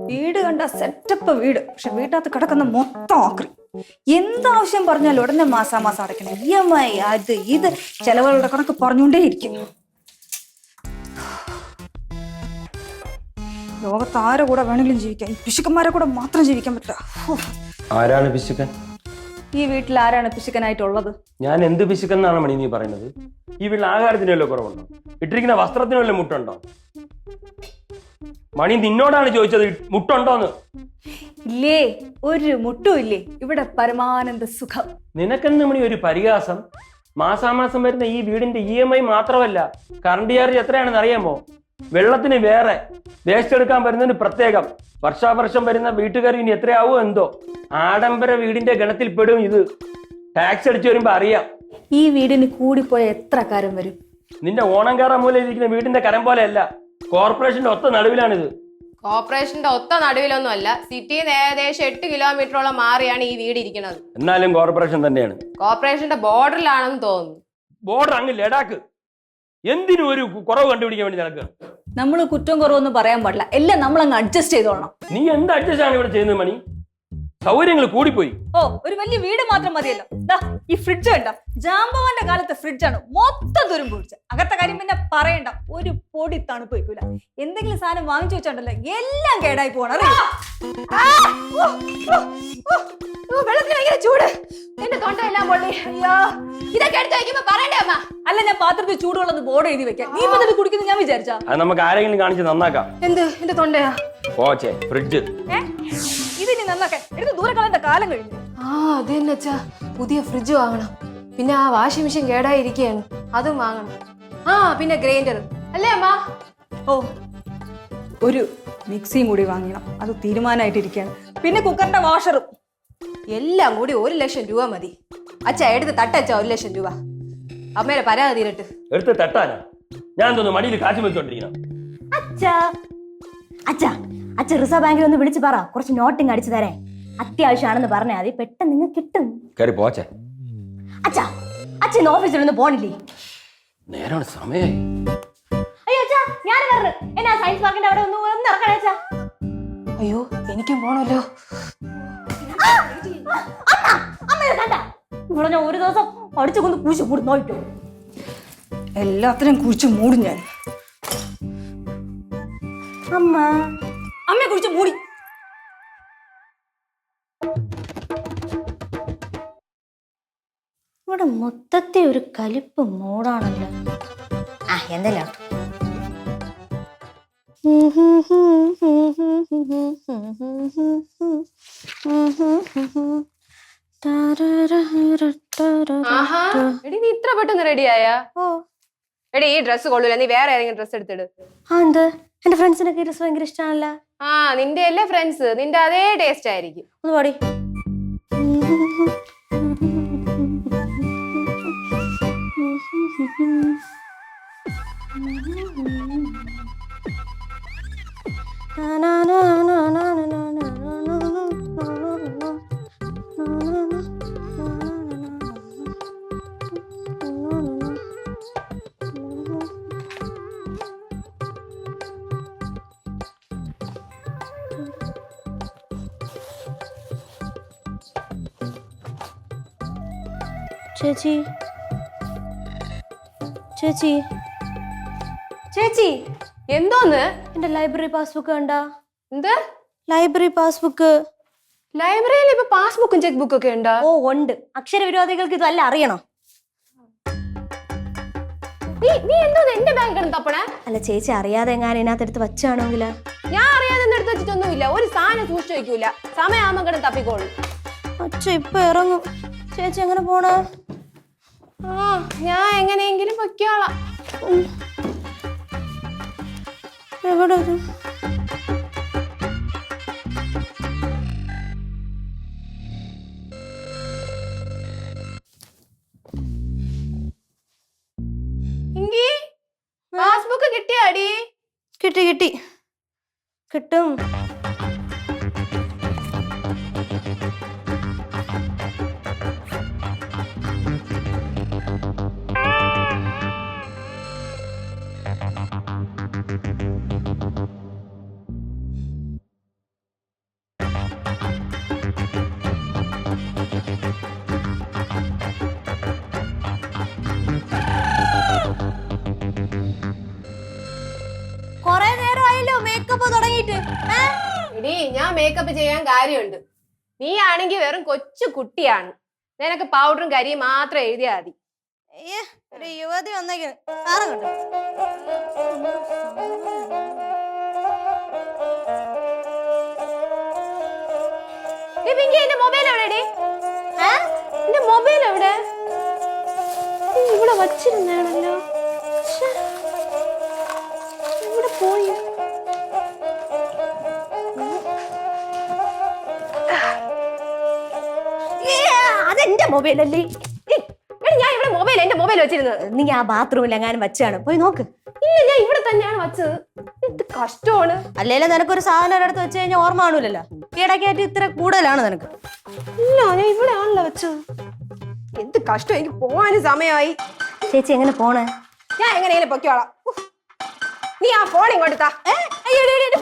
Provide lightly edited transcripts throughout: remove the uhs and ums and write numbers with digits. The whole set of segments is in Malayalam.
വീട് കണ്ട സെറ്റപ്പ് വീട്, പക്ഷെ വീട്ടിനകത്ത് കിടക്കുന്ന മൊത്തം ആക്രി. എന്താവശ്യം പറഞ്ഞാലും ഉടനെ മാസാമാസം അടയ്ക്കണം. EMI അത് ഇത് ചെലവുകളുടെ കണക്ക് പറഞ്ഞുകൊണ്ടേ ഇരിക്കും. ലോകത്ത് ആരെ കൂടെ വേണമെങ്കിലും ജീവിക്കാം, ഈ പിശുക്കന്മാരെ കൂടെ മാത്രം ജീവിക്കാൻ പറ്റില്ല. ആരാണ് പിശുക്കൻ? ഈ വീട്ടിൽ ആരാണ് പിശുക്കനായിട്ടുള്ളത്? ഞാൻ എന്ത് പിശുക്കെന്നാണ് മണി നീ പറയുന്നത്? ഈ വീട്ടിൽ ആഹാരത്തിന് വല്ല കുറവുണ്ടോ? ഇട്ടിരിക്കുന്ന വസ്ത്രത്തിന് വല്ല മുട്ടുണ്ടോ? മണി നിന്നോടാണ് ചോദിച്ചത് മുട്ടുണ്ടോന്ന്. ഇല്ലേ, ഒരു മുട്ടും ഇല്ലേ. ഇവിടെ പരമാനന്ദ സുഖം. നിനക്കെന്ന് മണി ഒരു പരിഹാസം. മാസാമാസം വരുന്ന ഈ വീടിന്റെ EMI മാത്രമല്ല, കറണ്ട് ചാർജ് എത്രയാണെന്ന് അറിയാമോ? വെള്ളത്തിന് വേറെ, വേസ്റ്റ് എടുക്കാൻ വരുന്നതിന് പ്രത്യേകം, വർഷാവർഷം വരുന്ന വീട്ടുകാർ ഇനി എത്രയാവോ എന്തോ. ആഡംബര വീടിന്റെ ഗണത്തിൽ പെടും ഇത്. ടാക്സ് അടിച്ചു വരുമ്പോ അറിയാം. ഈ വീടിന് കൂടിപ്പോയ എത്ര കാരം വരും? നിന്റെ ഓണം കയറാൻ മൂലം ഇരിക്കുന്ന വീടിന്റെ കരം പോലെയല്ല, കോർപ്പറേഷന്റെ ഒത്ത നടുവിലാണിത്. കോർപ്പറേഷന്റെ ഒത്ത നടുവിലൊന്നും അല്ല, സിറ്റിയിൽ നിന്ന് ഏകദേശം 8 കിലോമീറ്ററോളം മാറിയാണ് ഈ വീട് ഇരിക്കുന്നത്. എന്നാലും കോർപ്പറേഷൻ തന്നെയാണ്. കോർപ്പറേഷന്റെ ബോർഡറിലാണെന്ന് തോന്നുന്നു. ബോർഡർ അങ്ങ് ലഡാക്ക്. എന്തിനും ഒരു കുറവ് കണ്ടുപിടിക്കാൻ വേണ്ടി നടക്കുക. നമ്മൾ കുറ്റം കുറവൊന്നും പറയാൻ പാടില്ല, എല്ലാം നമ്മൾ അങ്ങ് അഡ്ജസ്റ്റ് ചെയ്തോളണം. നീ എന്ത് അഡ്ജസ്റ്റ് ആണ് ഇവിടെ ചെയ്യുന്നത് മണി? സൗകര്യങ്ങൾ കൂടിപ്പോയി. ഓ, ഒരു വലിയ വീട് മാത്രം മതിയല്ലോ. ഈ ഫ്രിഡ്ജ് വേണ്ട, ജാമ്പവാന്റെ കാലത്തെ ഫ്രിഡ്ജാണ്, മൊത്തം തുരുമ്പ് പിടിച്ച. അകത്തെ കാര്യം പിന്നെ പറയണ്ട, ഒരു പൊടി തണുപ്പ് വയ്ക്കൂല. എന്തെങ്കിലും സാധനം വാങ്ങിച്ചു വെച്ചോണ്ടല്ലോ എല്ലാം കേടായി പോകണം. ചൂട് എന്റെ തൊണ്ടയെല്ലാം പൊള്ളി. അയ്യോ, ഇതൊക്കെ എടുത്ത് വയ്ക്കുമ്പോ പറയണ്ടേ അമ്മ? അല്ല, ഞാൻ പാത്രത്തിൽ ചൂടുള്ളത് ബോർഡ് എഴുതി വെക്കാം. നീ ഇപ്പൊ കുടിക്കുന്നത് ഞാൻ വിചാരിച്ചാ? അത് നമുക്ക് ആരെങ്കിലും കാണിച്ച് നന്നാക്കാം. എന്ത് എന്റെ തൊണ്ടയാ? പോച്ചേ ഫ്രിഡ്ജ് ഇതിനി നന്നാക്കാൻ എടുത്ത് ദൂരെ കളയേണ്ട കാലം കഴിഞ്ഞു. അത് തന്നെ അച്ഛാ, പുതിയ ഫ്രിഡ്ജ് വാങ്ങണം. പിന്നെ ആ വാഷിംഗ് മെഷീൻ കേടായിരിക്കുകയാണ്, അതും വാങ്ങണം. പിന്നെ ഗ്രൈൻഡർ അല്ലേ അമ്മ? ഓ, ഒരു മിക്സിയും കൂടി വാങ്ങണം, അത് തീരുമാനമായിട്ടിരിക്കുകയാണ്. പിന്നെ കുക്കറിന്റെ വാഷറും. എല്ലാം കൂടി 1 ലക്ഷം രൂപ മതി. അച്ഛാ എടുത്ത് തട്ടച്ചാ 1 ലക്ഷം രൂപ. അമ്മേരെ പരാതി തീരട്ട്. എടുത്ത് തട്ടാനാ? ഞാൻ തോന്നുന്നു മടിയിൽ കാശ് വെച്ചോണ്ടിരിക്കണം. അച്ഛ റിസർവ് ബാങ്കിൽ ഒന്ന് വിളിച്ച് പറ, കുറച്ച് നോട്ടിങ് അടിച്ചു തരേ. അത്യാവശ്യമാണെന്ന് പറഞ്ഞാൽ മതി, പെട്ടെന്ന് നിങ്ങൾ കിട്ടും. പോച്ചേ അച്ഛൻ ഓഫീസിലൊന്നും പോണില്ലേ? നേരാണ്, സമയായി. അയ്യോ അച്ഛാ, ഞാൻ പറഞ്ഞു എന്നാ സയൻസ് പാർക്കിന്റെ അവിടെ ഒന്ന് ഇറങ്ങണേ അച്ഛാ. അയ്യോ, എനിക്കും പോണല്ലോ. ഇവിടെ ഞാൻ ഒരു ദിവസം അടിച്ചു കൊണ്ട് കുഴിച്ചു കൂടി നോക്കിട്ടു. എല്ലാത്തിനും കുഴിച്ച് മൂടും ഞാൻ. അമ്മയെ കുഴിച്ച് മൂടി. ഇവിടെ മൊത്തത്തെ ഒരു കലിപ്പ് മൂടാണല്ലോ. എന്തെല്ലാം എടി, നീ ഇത്ര പെട്ടെന്ന് റെഡിയായാ? എടി, ഈ ഡ്രസ് കൊള്ളൂല, നീ വേറെ ഏതെങ്കിലും ഡ്രസ് എടുത്തിട്. എന്ത്? എന്റെ ഫ്രണ്ട്സിനൊക്കെ ഡ്രസ് ഭയങ്കര ഇഷ്ടമാണല്ലോ. നിന്റെ അല്ലേ ഫ്രണ്ട്സ്, നിന്റെ അതേ ടേസ്റ്റ് ആയിരിക്കും. ഒന്ന് പാടി. ചേച്ചി ചേച്ചി ചേച്ചി, എന്തോന്ന്? എന്റെ ലൈബ്രറി പാസ്ബുക്ക് കണ്ടാ? എന്ത് ലൈബ്രറി പാസ്ബുക്ക്? ലൈബ്രറിയിൽ ഇപ്പൊ പാസ്ബുക്കും ചെക്ക് ബുക്കും ഒക്കെ ഉണ്ടോ? ഓ ഉണ്ട്. അക്ഷരവിരോധികൾക്ക് ഇതല്ല അറിയണം. നീ എന്തോ എന്റെ ബാങ്ക് കിടന്ന് തപ്പണേ? അല്ല ചേച്ചി, അറിയാതെ എങ്ങാനും ഇതിനകത്തെടുത്ത് വച്ചാണെങ്കില്? ഞാൻ അറിയാതെ എടുത്ത് വെച്ചിട്ടൊന്നുമില്ല, ഒരു സാധനം സൂക്ഷിച്ചു വെക്കൂല. സമയമാകുമ്പോ കിടന്ന് തപ്പിക്കോളൂ. അച്ഛ ഇപ്പൊ ഇറങ്ങും. ചേച്ചി എങ്ങനെ പോണ? ഞാൻ എങ്ങനെയെങ്കിലും പൊയ്ക്കോളാം. എവിടെ? പാസ്ബുക്ക് കിട്ടിയാടി? കിട്ടി കിട്ടി, കിട്ടും. നീ ഞാൻ മേക്കപ്പ് ചെയ്യാൻ കാര്യമുണ്ട്. നീ ആണെങ്കിൽ വെറും കൊച്ചു കുട്ടിയാണ്. നിനക്ക് പൗഡറും കരിയും മാത്രം എഴുതിയാ മതി. ഒരു യുവതി വന്നേക്ക് കാണുന്നുണ്ട്. എന്റെ മൊബൈൽ എവിടെ? എന്റെ മൊബൈൽ എവിടെ? ഇവിടെ വച്ചിരുന്നാണല്ലോ. ഇവിടെ പോയി. അതെന്റെ മൊബൈലല്ലേ. ഞാൻ ഇവിടെ മൊബൈൽ എന്റെ മൊബൈൽ വെച്ചിരുന്നത്. നീ ആ ബാത്റൂമിൽ എങ്ങാനും വെച്ചാണ്, പോയി നോക്ക്. ഇല്ല, ഞാൻ ഇവിടെ തന്നെയാണ് വെച്ചത്. എന്ത് കഷ്ടമാണ്. അല്ലേലും നിനക്കൊരു സാധനം ഒരിടത്ത് വെച്ച് കഴിഞ്ഞാൽ ഓർമ്മ കാണൂലല്ലോ. ഈടക്കായിട്ട് ഇത്ര കൂടുതലാണ് നിനക്ക്. ഇല്ല, ഞാൻ ഇവിടെ ആണല്ലോ വെച്ചത്. എന്ത് കഷ്ടം. എനിക്ക് പോവാനും സമയമായി. ചേച്ചി എങ്ങനെ പോണേ? ഞാൻ എങ്ങനെയാലും പൊക്കോളാം. നീ ആ ഫോൺ ഇങ്ങോട്ട് താ.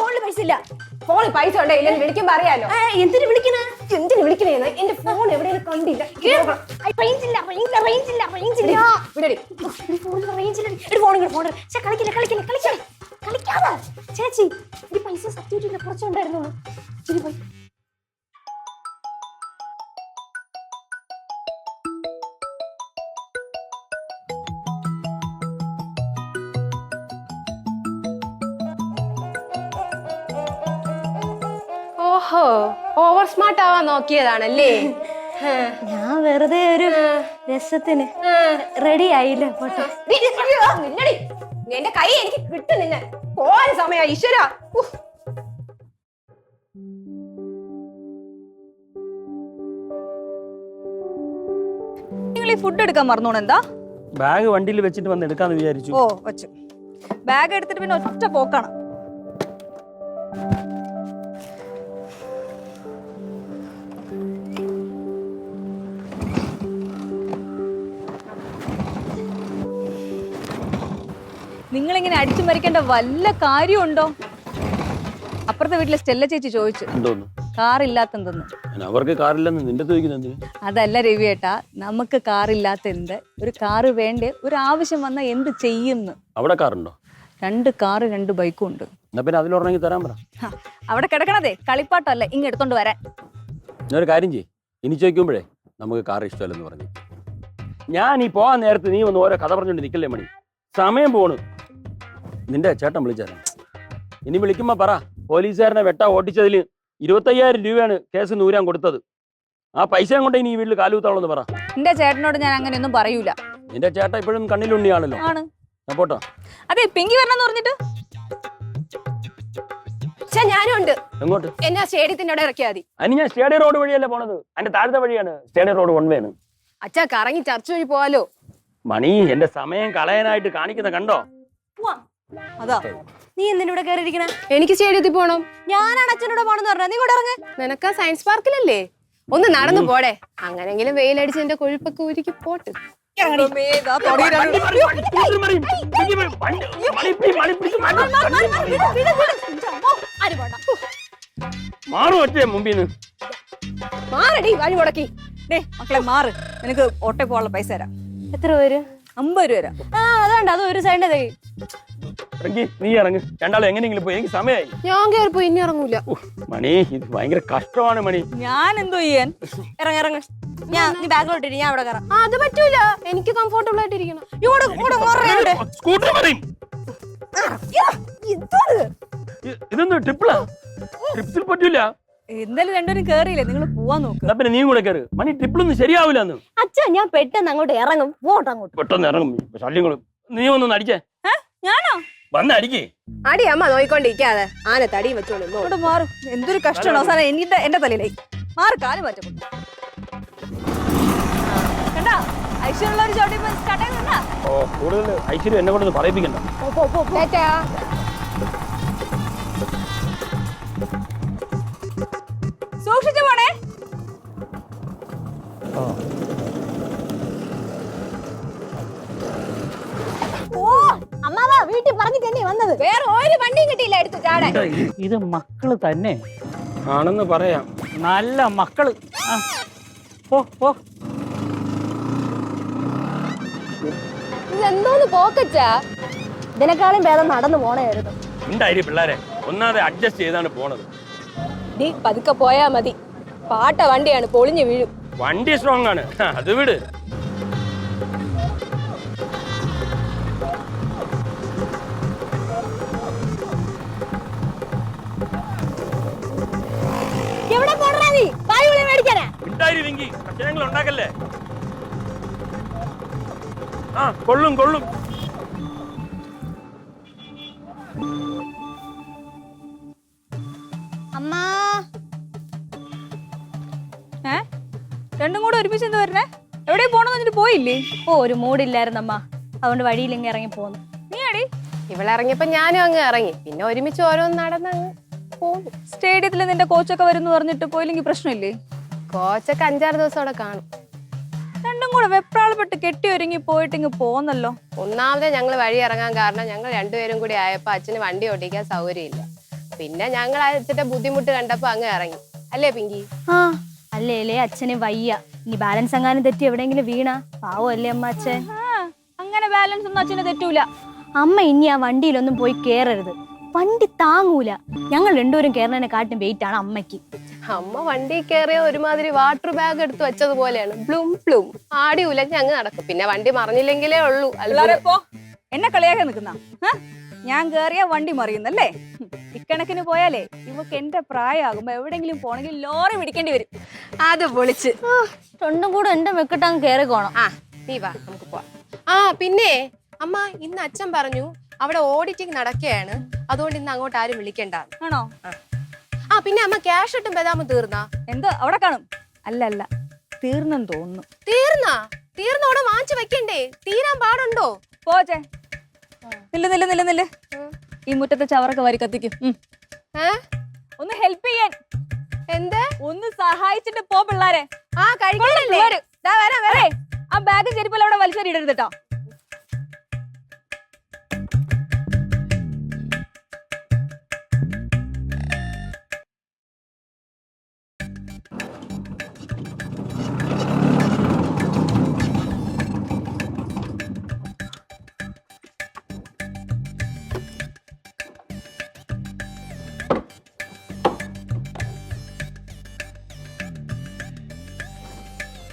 ഫോണിൽ പൈസ ഇല്ല. ഫോണിൽ പൈസ ഉണ്ടോ ഇല്ലെന്ന് വിളിക്കുമ്പോ അറിയാലോ. എന്തിനു വിളിക്കണേ? എന്തിനു വിളിക്കണേന്ന് എന്റെ ഫോൺ എവിടെയും കണ്ടില്ല. ചേച്ചി പൈസ സബ്സ്റ്റിറ്റ്യൂട്ട് കുറച്ചുണ്ടായിരുന്നുള്ളൂ. ഓഹോ, ഓവർ സ്മാർട്ട് ആവാൻ നോക്കിയതാണല്ലേ. ഞാൻ വെറുതെ ഒരു രസത്തിന് റെഡി ആയില്ല. എന്റെ കൈ എനിക്ക് കിട്ടുന്നില്ല. പോവാൻ സമയം. ഈശ്വര, നിങ്ങൾ ഈ ഫുഡ് എടുക്കാൻ മറന്നോണം. എന്താ ബാഗ് വണ്ടിയിൽ വെച്ചിട്ട് വന്ന് എടുക്കാന്ന് വിചാരിച്ചു. ഓ വെച്ചു. ബാഗ് എടുത്തിട്ട് പിന്നെ ഒറ്റ പോക്കാണ്. നിങ്ങളിങ്ങനെ അടിച്ചു മരിക്കേണ്ട വല്ല കാര്യമുണ്ടോ? അപ്പുറത്തെ വീട്ടിലെ സ്റ്റെല്ല ചേച്ചി ചോദിച്ചു എന്തോന്നു കാറില്ലാത്തെന്തെന്ന്. അവർക്ക് കാറില്ലെന്ന് നിന്റെ ചോദിക്കുന്നത്. അതല്ല രവിയേട്ടാ, നമുക്ക് കാറില്ലാത്ത എന്ത്? ഒരു കാറ് വേണ്ടേ? ഒരു ആവശ്യം വന്നാൽ എന്ത് ചെയ്യുന്നു? അവിടെ കാറുണ്ടോ? 2 കാറ് 2 ബൈക്കും ഉണ്ട്. എന്നാ പിന്നെ അതിലുറങ്ങി തരാൻ പറ. അവിടെ കിടക്കണതേ കളിപ്പാട്ടല്ല, ഇങ്ങ് എടുത്തോണ്ട് വരാൻ. ഞാനൊരു കാര്യം ചെയ്യ്, ഇനി ചോദിക്കുമ്പോഴേ നമുക്ക് കാർ ഇഷ്ടമല്ലെന്ന് പറഞ്ഞു. ഞാൻ ഈ പോകാൻ നേരത്ത് നീ ഒന്ന് ഓരോ കഥ പറഞ്ഞോണ്ട് നിൽക്കല്ലേ മണി. സമയം പോണു. നിന്റെ ചേട്ടൻ വിളിച്ചായിരുന്നു. ഇനി വിളിക്കുമ്പോ പറ, പോലീസുകാരനെ വെട്ട ഓട്ടിച്ചതിൽ 25,000 രൂപയാണ് കേസ് നൂരാൻ കൊടുത്തത്. ആ പൈസ കൊണ്ട് ഇനി ഈ വീട്ടിൽ കാലുകുത്താവളെന്ന് പറ. എന്റെ ചേട്ടനോട് ഞാൻ അങ്ങനെയൊന്നും പറയൂല. നിന്റെ ചേട്ടൻ ഇപ്പോഴും കണ്ണിലുണ്ണിയാണല്ലോ. ആണ്. പോട്ടോ. അതെ, പിങ്കി വരണമെന്ന് പറഞ്ഞിട്ട് ഞാനും ഉണ്ട്. എങ്ങോട്ട്? എന്നെ സ്റ്റേഡിയത്തിന്റെ അവിടെ ഇറക്കിയാൽ മതി. അതിന് ഞാൻ സ്റ്റേഡിയം റോഡ് വഴിയല്ലേ പോണത്. അതിന്റെ താഴത്തെ വഴിയാണ് സ്റ്റേഡിയം റോഡ് 1 വേണ്. അച്ഛാ, കറങ്ങി ചർച്ച വഴി പോവാലോ. മണി, എന്റെ സമയം കളയാനായിട്ട് കാണിക്കുന്ന കണ്ടോ? അതാ നീ എന്തിനൂടെ കയറിയിരിക്കണേ? എനിക്ക് സ്റ്റേഡിയത്തിൽ പോണം. ഞാനാണ് അച്ഛനോട് പോണെന്ന് പറഞ്ഞ. നീ കൂടെ ഇറങ്ങ്. നിനക്ക് സയൻസ് പാർക്കിലല്ലേ? ഒന്ന് നടന്നു പോടെ. അങ്ങനെങ്കിലും വെയിലടിച്ച് എന്റെ കൊഴുപ്പൊക്കെ ഉരുക്കി പോട്ട്. മാറും ഒറ്റ മുമ്പിന്ന്. മാറടി, വഴി മുടക്കി. മക്കളെ മാറ്. നിനക്ക് ഓട്ടോ പോകാനുള്ള പൈസ തരാം. എത്ര പേര്? 50 രൂപ തരാം. അതുകൊണ്ട് അത് ഒരു സൈഡിന്റെ തൈ. നീ ഇറങ്ങ്. രണ്ടാളും എങ്ങനെയെങ്കിലും പോയി. എനിക്ക് സമയമായി. ഞാൻ കയറിപ്പോ ഇനി ഇറങ്ങൂല. മണി, ഇത് ഭയങ്കര കഷ്ടമാണ് മണി. ഞാൻ എന്തോ ചെയ്യാൻ? ഇറങ്ങ. നീ ബാഗിലോട്ടിരി, ഞാൻ അവിടെ കയറാം. അത് പറ്റൂല. എനിക്ക് കംഫർട്ടബിൾ ആയിട്ട് ഇരിക്കണം. സ്കൂട്ടർ പറയും. ഇതൊന്നും ട്രിപ്പിളാ. ട്രിപ്പിൽ പറ്റൂല. എന്തായാലും രണ്ടുപേരും കേറിയില്ലേ, നിങ്ങൾ പോവാൻ നോക്ക്. എന്നാ പിന്നെ നീ കൂടെ കയറ്. മണി, ട്രിപ്പിളൊന്നും ശരിയാവില്ല. അച്ഛാ, ഞാൻ പെട്ടെന്ന് അങ്ങോട്ട് ഇറങ്ങും. പോട്ടെ അങ്ങോട്ട്. പെട്ടെന്ന് ഇറങ്ങും. ശല്യങ്ങളും. നീ ഒന്നൊന്ന് അടിച്ചേ. ഞാനോ? വന്ന് അടിക്കേ. അടി അമ്മ നോയിക്കൊണ്ടിരിക്കാതെ ആന തടി വെച്ചോളൂ. ഇവിടെ മാറും. എന്തൊരു കഷ്ടമാണ്. അവസാനം എന്റെ തലയിലായി. മാറി, കാല് മാറ്റം. കണ്ടാ, ഐശ്വര്യമുള്ള ഒരു ചവിട്ടി സ്റ്റാർട്ട് ചെയ്യുന്നുണ്ടാ. ഓ, കൂടുതൽ ഐശ്വര്യം എന്നെ കൊണ്ടൊന്ന് പറയിപ്പിക്കണ്ട. സൂക്ഷിച്ചു പോണേ. അമ്മാവാ, വീട്ടിൽ പറഞ്ഞിട്ടല്ലേ വന്നത്? വേറെ ഒരു വണ്ടിയും കിട്ടിയില്ല എടുത്ത് ചാടാൻ. ഇത് മക്കള് തന്നെ ആണെന്ന് പറയാം. നല്ല മക്കള്. പോ. ഇതെന്തോന്ന് പോക്കച്ചാ? ഇതിനേക്കാളും ഭേദം നടന്നു പോണായിരുന്നു. ഉണ്ടായി പിള്ളേരെ. ഒന്നാതെ അഡ്ജസ്റ്റ് ചെയ്താണ് പോണത്. ഡി പതുക്കെ പോയാ മതി. പാട്ട വണ്ടിയാണ്, പൊളിഞ്ഞു വീഴും. വണ്ടി സ്ട്രോങ് ആണ്, അത് വിട്. എവിടെ പോണാ നീ? പായ് വിളി മേടിക്കാനാ? ഉണ്ടായിരുന്നെങ്കിൽ പ്രശ്നങ്ങൾ ഉണ്ടാക്കല്ലേ. ആ കൊള്ളും കൊള്ളും. അമ്മാ രണ്ടും കൂടെ ഒരുമിച്ച് എന്ത് വരണേ? എവിടെ പോണെന്ന് വെച്ചിട്ട് പോയില്ലേ? ഓ ഒരു മൂടില്ലായിരുന്നമ്മ, അതുകൊണ്ട് വഴിയിൽ ഇങ്ങനെ ഇറങ്ങി പോന്നു. നീ അടി ഇവളിറങ്ങിയപ്പോ ഞാനും അങ്ങ് ഇറങ്ങി. പിന്നെ ഒരുമിച്ച് ഓരോന്ന് നടന്നങ്ങ് പോന്നു. സ്റ്റേഡിയത്തിൽ നിന്റെ കോച്ചൊക്കെ വരുന്നു പറഞ്ഞിട്ട് പോയില്ലെങ്കിൽ പ്രശ്നമില്ലേ? കോച്ചൊക്കെ 5-6 ദിവസം അവിടെ കാണും. രണ്ടും കൂടെ വെപ്രാളപ്പെട്ട് കെട്ടി ഒരുങ്ങി പോയിട്ട് ഇങ്ങ് പോന്നല്ലോ. ഒന്നാമതേ ഞങ്ങൾ വഴി ഇറങ്ങാൻ കാരണം ഞങ്ങൾ രണ്ടുപേരും കൂടി ആയപ്പോ അച്ഛന് വണ്ടി ഓടിക്കാൻ സൗകര്യമില്ല. പിന്നെ ഞങ്ങൾ അച്ഛന്റെ ബുദ്ധിമുട്ട് കണ്ടപ്പോ അങ്ങ് ഇറങ്ങി. അല്ലേ പിങ്കി? ആ അല്ലേ അച്ഛന് വയ്യ. ഇനി ബാലൻസ് എങ്ങാനും തെറ്റി എവിടെയെങ്കിലും വീണ പാവം അല്ലേ അമ്മ അച്ഛൻ. അങ്ങനെ ബാലൻസ് ഒന്നും അച്ഛന് തെറ്റൂല. അമ്മ ഇനി ആ വണ്ടിയിലൊന്നും പോയി കേറരുത്, വണ്ടി താങ്ങൂല. ഞങ്ങൾ രണ്ടുപേരും കേറണതിനെ കാട്ടും വെയിറ്റ് ആണ് അമ്മയ്ക്ക്. അമ്മ വണ്ടി കയറിയ ഒരുമാതിരി വാട്ടർ ബാഗ് എടുത്ത് വെച്ചതുപോലെയാണ്. പ്ലും പ്ലും ആടി ഉലഞ്ഞ് അങ്ങ് നടക്കും. പിന്നെ വണ്ടി മറിഞ്ഞില്ലെങ്കിലേ ഉള്ളൂ. എന്നെ കളിയാക്കാൻ നിൽക്കുന്ന ഞാൻ കേറിയ വണ്ടി മറിയുന്നല്ലേ? ഇക്കണക്കിന് പോയാലേ ഇവക്ക് എന്റെ പ്രായമാകുമ്പോ എവിടെങ്കിലും പോണെങ്കിൽ ലോറി പിടിക്കേണ്ടി വരും. അത് പൊളിച്ച് രണ്ടും കൂടെ എന്റെ മെക്കിട്ടങ്ങ് കേറിക്കോണം. ആ നീ വാ, നമുക്ക് പോവാം. ആ പിന്നെ അമ്മ, ഇന്ന് അച്ഛൻ പറഞ്ഞു അവിടെ ഓഡിറ്റിംഗ് നടക്കുകയാണ്, അതുകൊണ്ട് ഇന്ന് അങ്ങോട്ട് ആരും വിളിക്കണ്ട. ആണോ? ആ പിന്നെ അമ്മ, ക്യാഷ് ഇട്ടും ബദാമ് തീർന്നാ? എന്തോ അവിടെ കാണും. അല്ല തീർന്നെന്ന് തോന്നുന്നു. തീർന്ന അവിടെ വാങ്ങിച്ചു വെക്കണ്ടേ? തീരാൻ പാടുണ്ടോ? പോച്ചേ, നില്ല്. ഈ മുറ്റത്തെ ചവറൊക്കെ വരി കത്തിക്കും. ഒന്ന് ഹെൽപ്പ് ചെയ്യാൻ. എന്ത്? ഒന്ന് സഹായിച്ചിട്ട് പോ പിള്ളാരെ. ആ കഴിക്കണല്ലേ? ആ ബാഗും ചെരുപ്പെല്ലാം അവിടെ വലിച്ചെറിയരുത് കേട്ടോ.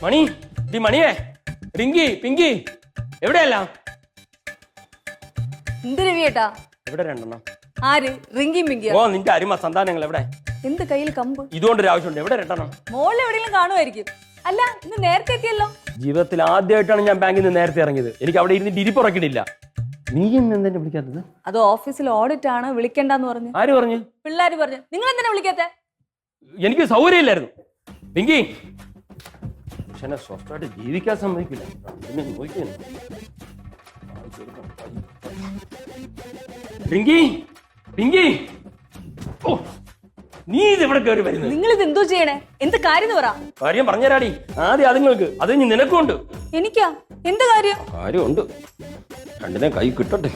മണി, മണിയേ, റിങ്കി, പിങ്കി, എവിടെയല്ല? എന്ത് രവിയേട്ടാ? എവിടെ രണ്ടെണ്ണം? ആര്? റിങ്കിയും പിങ്കിയോ? ഓ നിന്റെ അരിമ സന്താനങ്ങൾ എവിടെ? എന്ത് കയ്യിൽ കമ്പ്? ഇതുകൊണ്ടൊരു ആവശ്യമുണ്ട്. എവിടെ രണ്ടെണ്ണം? മോളിൽ എവിടെയെങ്കിലും കാണുമായിരിക്കും. അല്ല, ഇന്ന് നേരത്തെ എത്തിയല്ലോ. ജീവിതത്തിൽ ആദ്യമായിട്ടാണ് ഞാൻ ബാങ്കിൽ നിന്ന് നേരത്തെ ഇറങ്ങിയത്. എനിക്ക് അവിടെ ഇരുന്നിട്ട് ഇരിപ്പുറക്കിട്ടില്ല. നീ എന്തെന്നെ വിളിക്കാത്തത്? അത് ഓഫീസിൽ ഓഡിറ്റ് ആണ്, വിളിക്കണ്ടെന്ന് പറഞ്ഞു. ആര് പറഞ്ഞു? പിള്ളേര് പറഞ്ഞു. നിങ്ങൾ എന്തിനാ വിളിക്കാത്തെ? എനിക്ക് സൗകര്യമില്ലായിരുന്നു. പിങ്കി എന്നെ സ്വസ്ഥമായിട്ട് ജീവിക്കാൻ സമ്മതിക്കില്ല. പിങ്കി, ഓ നീ ഇത് ഇവിടെ കയറി വരുന്നത്? നിങ്ങൾ ഇത് എന്തോ ചെയ്യണേ? എന്ത് കാര്യം പറ. കാര്യം പറഞ്ഞുതരാടി. ആദ്യം അതുങ്ങൾക്ക്, അത് ഇനി നിനക്കുണ്ട്. എനിക്കാ? എന്ത് കാര്യം? കാര്യമുണ്ട്, രണ്ടിനെ കൈ കിട്ടട്ടെ.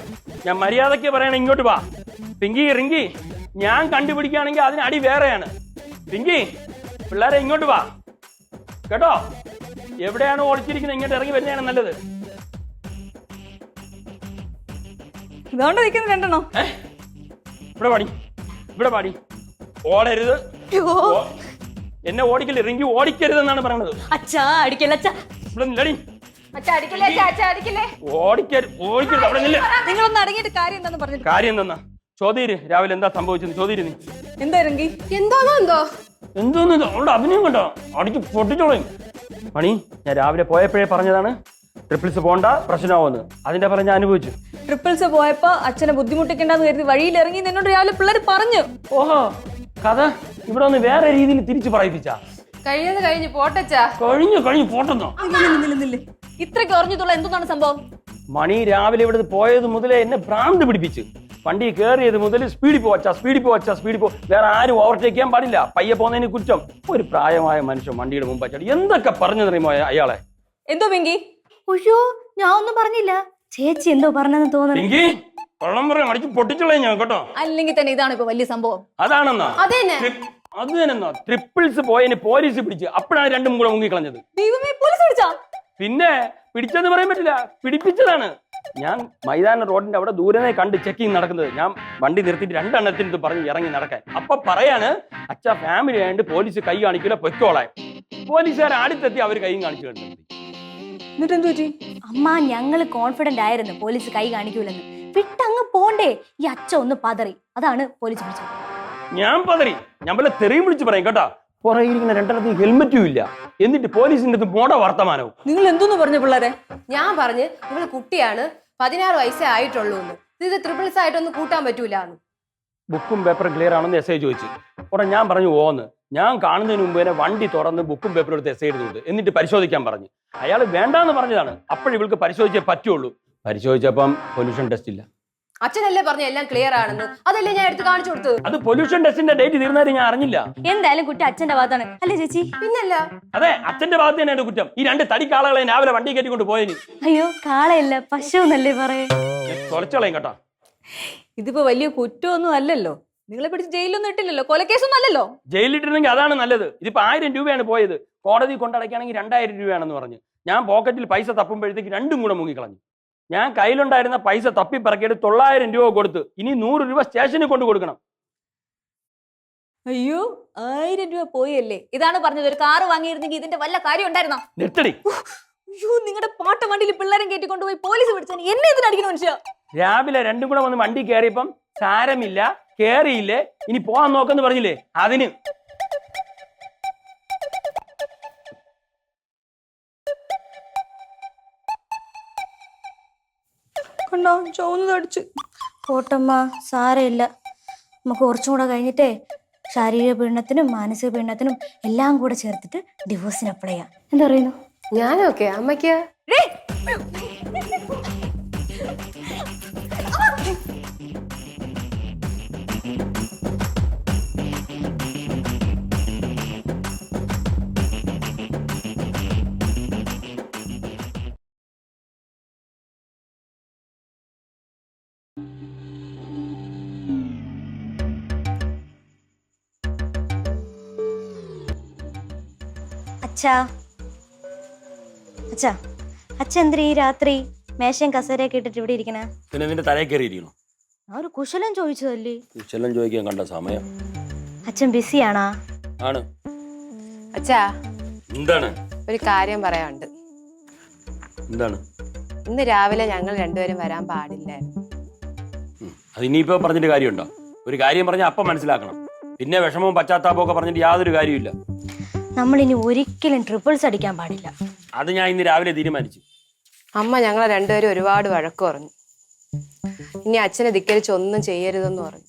ഞാൻ മര്യാദയ്ക്ക് പറയണ, ഇങ്ങോട്ട് വാ. പിങ്കി, റിങ്കി, ഞാൻ കണ്ടുപിടിക്കുകയാണെങ്കിൽ അതിന് അടി വേറെയാണ്. പിങ്കി, പിള്ളേരെ ഇങ്ങോട്ട് വാ കേട്ടോ. എവിടെയാണ് ഒളിച്ചിരിക്കുന്നത് ഇങ്ങോട്ട് ഇറങ്ങി വരുന്നതാണ് നല്ലത്. ഇതുകൊണ്ട് നിൽക്കുന്ന രണ്ടെണ്ണോ? ഇവിടെ പാടി. ഓടരുത്, എന്നെ ഓടിക്കല്ലേ. റിങ്കി ഓടിക്കരുതെന്നാണ് പറയണത്. അച്ഛാ അടിക്കല്ല അച്ഛാ. ഇവിടെ നില്ലടി. ഓടിക്കരുത്, അവിടെ നില്ല. നിങ്ങളൊന്ന് അടങ്ങിയിട്ട് കാര്യം എന്താന്ന് പറഞ്ഞു. കാര്യം എന്താ? ചോദ്യര് രാവിലെ എന്താ സംഭവിച്ചത്? ചോദ്യര് നീ എന്താ റിങ്കി? എന്തോന്ന് അവളുടെ അഭിനയം കണ്ടോ? അടിച്ച് പൊട്ടിച്ചോളയും. മണി, ഞാൻ രാവിലെ പോയപ്പോഴേ പറഞ്ഞതാണ് ട്രിപ്പിൾസ് പോണ്ട, പ്രശ്നമാവുമെന്ന്. അതിന്റെ പറഞ്ഞ അനുഭവിച്ചു. ട്രിപ്പിൾസ് പോയപ്പോ അച്ഛനെ ബുദ്ധിമുട്ടിക്കണ്ടെന്ന് കരുതി വഴിയിൽ ഇറങ്ങി എന്നോട് രാവിലെ പിള്ളേർ പറഞ്ഞു. ഓഹോ, കഥ ഇവിടെ ഒന്ന് വേറെ രീതിയിൽ തിരിച്ചു പറയിപ്പിച്ചാ? കഴിഞ്ഞു പോട്ടച്ചാ. കഴിഞ്ഞു പോട്ടെന്നോ? ഇത്രയ്ക്ക് അറിഞ്ഞതുള്ള എന്താണ് സംഭവം? മണി രാവിലെ ഇവിടെ പോയത് മുതലേ എന്നെ ഭ്രാന്ത് പിടിപ്പിച്ച്. വണ്ടി കയറിയത് മുതൽ സ്പീഡിൽ പോ, വേറെ ആരും ഓവർടേക്ക് ചെയ്യാൻ പാടില്ല, പയ്യെ പോകുന്നതിന് കുറ്റം. ഒരു പ്രായമായ മനുഷ്യൻ വണ്ടിയുടെ മുമ്പ് ചാടി എന്തൊക്കെ പറഞ്ഞു തരുമോ അയാളെ? എന്തോ പിങ്കി? അയ്യോ, ഞാൻ ഒന്നും പറഞ്ഞില്ല. ചേച്ചി എന്തോ പറഞ്ഞെന്ന് തോന്നുന്നു. പിങ്കി, വെള്ളം പറയാം, അടിച്ച് പൊട്ടിച്ചോളേ ഞാൻ കേട്ടോ. അല്ലെങ്കിൽ തന്നെ ഇതാണ് ഇപ്പൊ വലിയ സംഭവം. അതാണെന്നാ? അത് തന്നെന്നാ ട്രിപ്പിൾസ് പോയതിന് പോലീസ് പിടിച്ച്. അപ്പോഴാണ് രണ്ടും കൂടെ മുങ്ങിക്കളഞ്ഞത്. ദൈവമേ, പോലീസ് പിടിച്ചാ? പിന്നെ പിടിച്ചെന്ന് പറയാൻ പറ്റില്ല, പിടിപ്പിച്ചതാണ്. ഞാൻ മൈതാന റോഡിന്റെ അവിടെ ദൂരനെ കണ്ട് ചെക്കിങ് നടക്കുന്നത്. ഞാൻ വണ്ടി നിർത്തിയിട്ട് 2 എണ്ണത്തിന് പറഞ്ഞ് ഇറങ്ങി നടക്കാൻ. അപ്പൊ പറയാണ് അച്ഛ ഫാമിലി ആയതുകൊണ്ട് പോലീസ് കൈ കാണിക്കില്ല, പൊയ്ക്കോളാൻ. പോലീസുകാർ അടുത്തെത്തി അവർ കൈയും കാണിച്ചു കണ്ടു. എന്നിട്ട് എന്ത് പറ്റി? അമ്മ ഞങ്ങള് കോൺഫിഡന്റ് ആയിരുന്നു പോലീസ് കൈ കാണിക്കൂലെന്ന്. വിട്ടങ്ങ് പോണ്ടേ, ഈ അച്ഛ ഒന്ന് പതറി, അതാണ് പോലീസ് വിളിച്ചത്. ഞാൻ പതറി, ഞാൻ വല്ല തെറിയും വിളിച്ച് പറയും കേട്ടാ. പുറകിരിക്കുന്ന 2 ഹെൽമെറ്റും ഇല്ല, എന്നിട്ട് പോലീസിന്റെ അടുത്ത് പോട വർത്തമാനവും. നിങ്ങൾ എന്തോന്ന് പറഞ്ഞു പിള്ളേരെ? ഞാൻ പറഞ്ഞ് ഇവള് കുട്ടിയാണ്, 16 വയസ്സേ ആയിട്ടുള്ളൂ എന്ന്. ഇത് ട്രിപ്പിൾസ് ആയിട്ടൊന്നും കൂട്ടാൻ പറ്റൂല. ബുക്കും പേപ്പറും ക്ലിയർ ആണെന്ന് എസ് ഐ ചോദിച്ചു. ഉടനെ ഞാൻ പറഞ്ഞു ഓന്ന്. ഞാൻ കാണുന്നതിന് മുമ്പ് തന്നെ വണ്ടി തുറന്ന് ബുക്കും പേപ്പറും എടുത്ത് എസ് ഐ എടുത്തുകൊണ്ട് എന്നിട്ട് പരിശോധിക്കാൻ പറഞ്ഞു. അയാൾ വേണ്ടാന്ന് പറഞ്ഞതാണ്. അപ്പോഴിവൾക്ക് പരിശോധിച്ചേ പറ്റുള്ളൂ. പരിശോധിച്ചപ്പം പൊല്യൂഷൻ ടെസ്റ്റ് ഇല്ല. അച്ഛനല്ലേ പറഞ്ഞ എല്ലാം ക്ലിയർ ആണെന്ന്, അതല്ലേ ഞാൻ എടുത്ത് കാണിച്ചു കൊടുത്തത്. അത് പൊല്യൂഷൻ ടെസ്റ്റിന്റെ ഡേറ്റ് തീർന്നാലും ഞാൻ അറിഞ്ഞില്ല. എന്തായാലും കുട്ടി അച്ഛന്റെ ഭാഗത്താണ് അല്ലേ ചേച്ചി? പിന്നല്ല. അതെ, അച്ഛന്റെ ഭാഗത്ത് തന്നെ കുറ്റം. ഈ 2 തടിക്കാളകളെ രാവിലെ വണ്ടി കയറ്റിക്കൊണ്ട് പോയതിന്. അയ്യോ കാളയല്ല പശു എന്നല്ലേ പറയേ. തുളച്ചോളയും കേട്ടോ. ഇതിപ്പോ വലിയ കുറ്റമൊന്നും അല്ലല്ലോ. നിങ്ങളെ പിടിച്ച് ജയിലൊന്നും ഇട്ടില്ലല്ലോ, കൊലക്കേസൊന്നും അല്ലല്ലോ. ജയിലിട്ടിരുന്നെങ്കിൽ അതാണ് നല്ലത്. ഇതിപ്പോ 1000 രൂപയാണ് പോയത്. കോടതി കൊണ്ടടയ്ക്കുകയാണെങ്കിൽ 2000 രൂപയാണെന്ന് പറഞ്ഞു. ഞാൻ പോക്കറ്റിൽ പൈസ തപ്പുമ്പോഴത്തേക്ക് 2 കൂടെ മുങ്ങിക്കളഞ്ഞു. ഞാൻ കയ്യിലുണ്ടായിരുന്ന പൈസ തപ്പി പറക്കിയിട്ട് 900 രൂപ കൊടുത്ത് ഇനി 100 രൂപ സ്റ്റേഷനിൽ കൊണ്ട് കൊടുക്കണം. അയ്യോ, 1000 രൂപ പോയല്ലേ. ഇതാണ് പറഞ്ഞത്, ഒരു കാറ് വാങ്ങിയിരുന്നെങ്കിൽ ഇതിന്റെ വല്ല കാര്യം ഉണ്ടായിരുന്നോ? നിർത്തടി. അയ്യോ, നിങ്ങളുടെ പാട്ട വണ്ടിയിൽ പിള്ളേരും കയറ്റിക്കൊണ്ടുപോയി പോലീസ് പിടിച്ചാൽ എന്നെ ഇതിനടിക്കുന്ന മനുഷ്യ. രാവിലെ 2 കൂടെ വന്ന് വണ്ടി കയറിയപ്പം സാരമില്ല, കേറിയില്ലേ, ഇനി പോവാൻ നോക്കെന്ന് പറഞ്ഞില്ലേ, അതിന്. കണ്ടോ, ചുവന്നത് അടിച്ച്. പോട്ടമ്മ സാരമില്ല, നമുക്ക് കുറച്ചും കൂടെ കഴിഞ്ഞിട്ടേ ശാരീരിക പീഡനത്തിനും മാനസിക പീഡനത്തിനും എല്ലാം കൂടെ ചേർത്തിട്ട് ഡിവോഴ്സിന് അപ്ലൈ ചെയ്യാം. എന്താ പറയുന്നു? ഞാനൊക്കെ അമ്മയ്ക്ക് അച്ഛാ അച്ഛാ അച്ഛൻ എന്തിനാ ഈ രാത്രി മേശയും കസേരയൊക്കെ ഇട്ടിട്ട് ഇവിടെ ഇരിക്കണേ? പിന്നെ നിന്റെ തലയിൽ കയറിയിരിക്കണം. ആ ഒരു കുശലം ചോദിച്ചതല്ലേ. കുശലം ചോദിക്കാൻ കണ്ട സമയം. അച്ഛൻ ബിസിയാണാ? ആണ്. അച്ഛാ, എന്താണ്? ഒരു കാര്യം പറയാനുണ്ട്. എന്താണ്? ഇന്ന് രാവിലെ ഞങ്ങൾ രണ്ടുപേരും വരാൻ പാടില്ലായിരുന്നു. അത് ഇനിയിപ്പോ പറഞ്ഞിട്ട് കാര്യമുണ്ടോ? ഒരു കാര്യം പറഞ്ഞാൽ അപ്പം മനസ്സിലാക്കണം. പിന്നെ വിഷമവും പശ്ചാത്താപവും ഒക്കെ പറഞ്ഞിട്ട് യാതൊരു കാര്യമില്ല. നമ്മൾ ഇനി ഒരിക്കലും ട്രിപ്പിൾസ് അടിക്കാൻ പാടില്ല. അത് ഞാൻ ഇന്ന് രാവിലെ തീരുമാനിച്ചു. അമ്മ ഞങ്ങളെ രണ്ടുപേരും ഒരുപാട് വഴക്ക് പറഞ്ഞു. ഇനി അച്ഛനെ ധിക്കരിച്ച് ഒന്നും ചെയ്യരുതെന്ന് പറഞ്ഞു.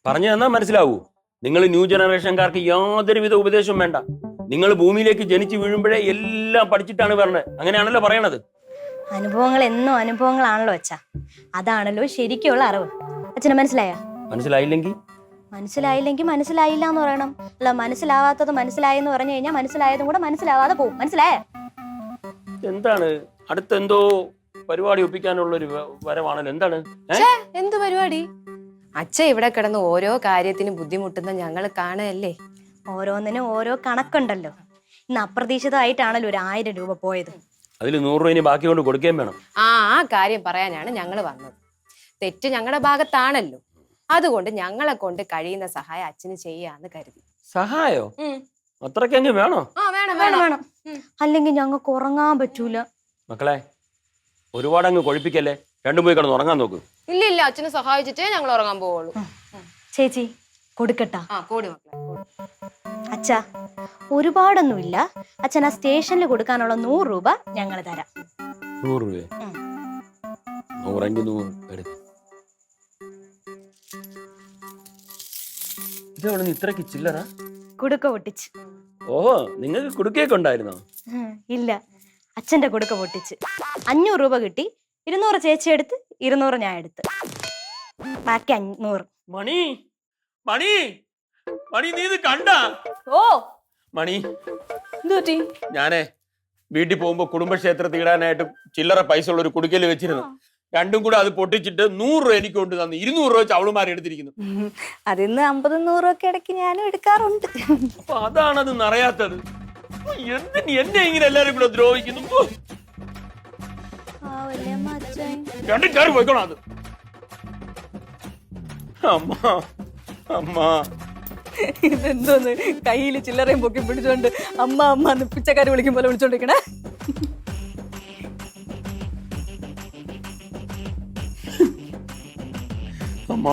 പറഞ്ഞു തന്നാൽ മനസ്സിലാവൂ. നിങ്ങൾ ന്യൂ ജനറേഷൻകാർക്ക് യാതൊരുവിധ ഉപദേശവും വേണ്ട. നിങ്ങൾ ഭൂമിയിലേക്ക് ജനിച്ചു വീഴുമ്പോഴേ എല്ലാം പഠിച്ചിട്ടാണ് വരണത്. അങ്ങനെയാണല്ലോ പറയണത്. അനുഭവങ്ങൾ എന്നും അനുഭവങ്ങളാണല്ലോ അച്ഛാ. അതാണല്ലോ ശരിക്കുള്ള അറിവ്. അച്ഛന് മനസ്സിലായ? മനസ്സിലായില്ലെങ്കിൽ മനസ്സിലായില്ല എന്ന് പറയണം. അല്ല, മനസ്സിലാവാത്തത് മനസ്സിലായെന്ന് പറഞ്ഞു കഴിഞ്ഞാൽ മനസ്സിലായതും കൂടെ മനസ്സിലാവാതെ പോകും. മനസ്സിലായ? എന്താണ് അടുത്തെന്തോ പരിപാടി ഒപ്പിക്കാനുള്ള ഒരു വരവാണല്ലോ. എന്താണ്? എന്ത് പരിപാടി? അച്ഛൻ ഇവിടെ കിടന്ന് ഓരോ കാര്യത്തിനും ബുദ്ധിമുട്ടുന്ന ഞങ്ങൾ കാണുകയല്ലേ. ഓരോന്നിനും ഓരോ കണക്കുണ്ടല്ലോ. ഇന്ന് അപ്രതീക്ഷിതമായിട്ടാണല്ലോ ഒരു 1000 രൂപ പോയത്. അതിൽ 100 രൂപ ഇനി ബാക്കി കൊണ്ട് കൊടുക്കുകയും വേണം. ആ കാര്യം പറയാനാണ് ഞങ്ങൾ വന്നത്. തെറ്റ് ഞങ്ങളുടെ ഭാഗത്താണല്ലോ. അതുകൊണ്ട് ഞങ്ങളെ കൊണ്ട് കഴിയുന്ന സഹായം അച്ഛന് ചെയ്യാന്ന് കരുതി. സഹായോ? അത്രയ്ക്കങ്ങ് വേണോ? വേണം. അല്ലെങ്കിൽ ഞങ്ങൾക്ക് ഉറങ്ങാൻ പറ്റൂല. മക്കളെ, ഒരുപാട് അങ്ങ് കൊഴിപ്പിക്കല്ലേ. രണ്ടും പോയി കിടന്ന് ഉറങ്ങാൻ നോക്ക്. ഇല്ല, അച്ഛനെ സഹായിച്ചിട്ടേ ഞങ്ങൾ ഉറങ്ങാൻ പോവുള്ളൂ. ചേച്ചി കൊടുക്കട്ടാ? കൂടി മക്കളെ. അച്ഛാ, ഒരുപാടൊന്നുമില്ല. അച്ഛൻ ആ സ്റ്റേഷനിൽ കൊടുക്കാനുള്ള 100 രൂപ ഞങ്ങൾ തരാം. 100 രൂപ? 100 എടുക്കും. ഇതെവിടെ ഇത്രക്ക് ചില്ലറ? കുടുക്ക പൊട്ടിച്ച്. ഓഹോ, നിങ്ങൾക്ക് കുടുക്കയൊക്കെ ഉണ്ടായിരുന്നോ? ഇല്ല, അച്ഛന്റെ കുടുക്ക പൊട്ടിച്ച് 500 രൂപ കിട്ടി. 200 ചേച്ചി എടുത്ത്, 200 ഞാൻ എടുത്ത്, ബാക്കി 500. മണി നീ ഇത് കണ്ടാ? ഓ മണി, എന്ത് പറ്റി? ഞാനേ വീട്ടിൽ പോകുമ്പോ കുടുംബക്ഷേത്രത്തിൽ ഇടാനായിട്ട് ചില്ലറ പൈസ ഉള്ള ഒരു കുടുക്കല് വെച്ചിരുന്നു. രണ്ടും കൂടെ അത് പൊട്ടിച്ചിട്ട് 100 രൂപ എനിക്ക് കൊണ്ട് തന്നു. 200 രൂപ വെച്ച് അവളുമാരെ എടുത്തിരിക്കുന്നു. അതിന്ന് 50-100 ഒക്കെ ഇടയ്ക്ക് ഞാനും എടുക്കാറുണ്ട്. അപ്പൊ അതാണത് നിറയാത്തത്. എന്നെ ഇങ്ങനെ എല്ലാരും കൂടെ ദ്രോഹിക്കുന്നു. രണ്ടും കയറി പോയിക്കോണം അത്. അമ്മ അമ്മ ഇതെന്തോന്ന് കയ്യിൽ ചില്ലറയും പൊക്കി പിടിച്ചോണ്ട് അമ്മ അമ്മ എന്ന് പിച്ചക്കാര് വിളിക്കും പോലെ വിളിച്ചോണ്ടിരിക്കണേ. അമ്മ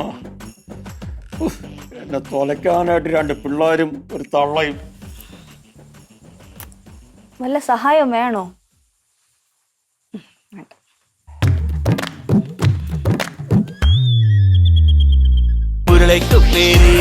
എന്നെ തൊലയ്ക്കാനായിട്ട് രണ്ട് പിള്ളേരും ഒരു തള്ളയും. വല്ല സഹായം വേണോ? ഉരുളയ്ക്ക് പേര്